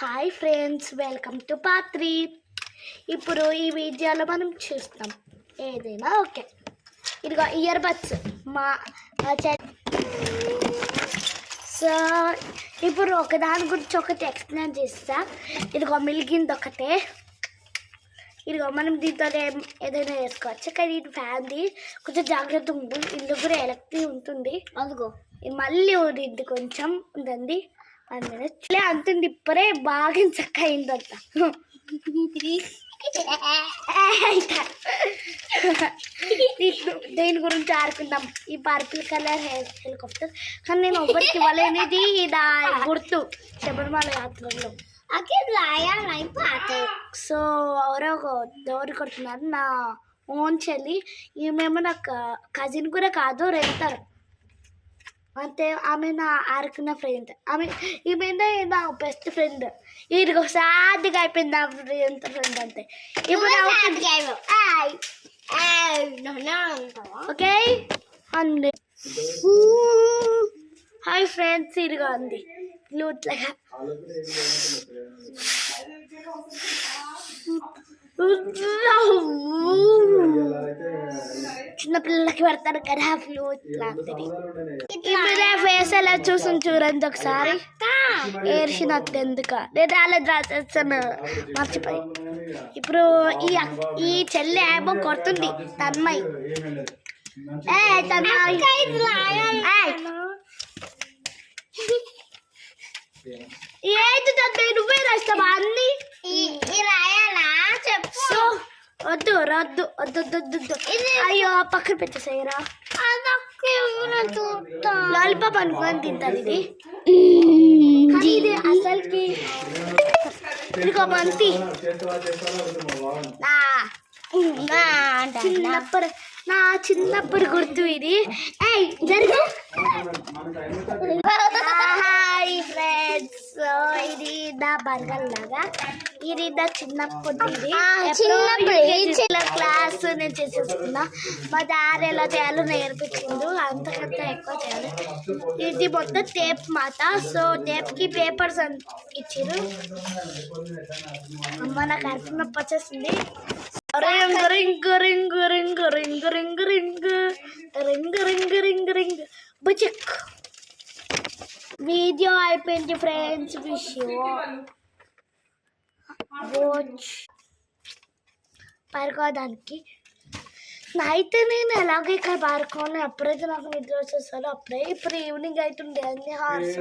Hi friends, welcome to part 3. ఇప్పుడు ఈ వీడియోలో మనం చూస్తాం ఏదైనా ఓకే. ఇదిగో ఇయర్ బడ్స్ సో ఇప్పుడు ఒకదాని గురించి ఒకటి ఎక్స్ప్లెయిన్ చేస్తా. ఇదిగో మిలిగింది ఒకటే. ఇదిగో మనం దీంతో ఏదైనా వేసుకోవచ్చు, కానీ ఇది ఫ్యాన్ది కొంచెం జాగ్రత్త ఉంటుంది. ఇందులో కూడా ఎలక్ట్రిక్ ఉంటుంది. అదిగో ఇది మళ్ళీ ఊరింది, కొంచెం ఉంటుంది. అందులో అంతుంది ఇప్పుడే బాగా చక్క అయిందంట. దేని గురించి ఆడుకుందాం. ఈ పర్పుల్ కలర్ హెలికాప్టర్, కానీ నేను ఒకరికి ఇవ్వలేనిది నా గుర్తు శబరిమల యాత్రలో. సో ఎవరు కొడుతున్నారు, నా ఓన్ చెల్లి. ఈమెమో నా కజిన్ కూడా కాదు, రెంటర్ అంతే. ఆమె నా ఆడుకున్న ఫ్రెండ్, ఈమె నా బెస్ట్ ఫ్రెండ్. ఇదిగో సాధ్యగా అయిపోయింది నా ఫ్రెండ్ అంతే. ఇప్పుడు ఓకే అండి. హాయ్ ఫ్రెండ్స్, ఇదిగో అంది లూట్లగా. చిన్నపిల్లలకి పెడతారు కదా ఫ్లూట్ లాంటిది. ఇప్పుడు ఫేస్ ఎలా చూడండి ఒకసారి. ఏడ్చినట్టు ఎందుకు నేను అలా డ్రా చేస్తాను, మర్చిపోయి. ఇప్పుడు ఈ చెల్లి ఏమో కొడుతుంది తన్మయ్. ఏది తన్మయ్, నువ్వే రాస్తావా అన్ని? వద్దు రద్దు వద్దు వద్దు. అయ్యో పక్కన పెట్టేసాయిరా. లాలిపాప్ అనుకోని తింటారు ఇది. ఇది అసలుకి ఇదిగో బంతి. నా చిన్నప్పుడు గుర్తు ఇది. జరుగు. హాయ్ ఫ్రెండ్స్, ఇది నా బర్గర్ లాగా. ఇది నా చిన్నప్పుడు. ఇది క్లాస్ నేను చేసేస్తున్నా. మా డాడీ ఎలా చేయాలో నేర్పించిండు, అంతకంటే ఎక్కువ చేయాలి. ఇది మొత్తం టేప్ మాట. సో టేప్ కి పేపర్స్ ఇచ్చారు. అమ్మ నాకు అర్థం నొప్పి వచ్చేసింది. Ring ring ring ring ring ring ring ring ring ring ring బుచిక్. వీడియో అయిపోయింది ఫ్రెండ్స్. Wish you watch. పడుకోవడానికి నైట్ నేను ఎలాగో ఇక్కడ పడుకోని, అప్పుడైతే నాకు నిద్ర వచ్చేస్తాను అప్పుడే. ఇప్పుడు ఈవినింగ్ అవుతుంది. అన్ని హార్స్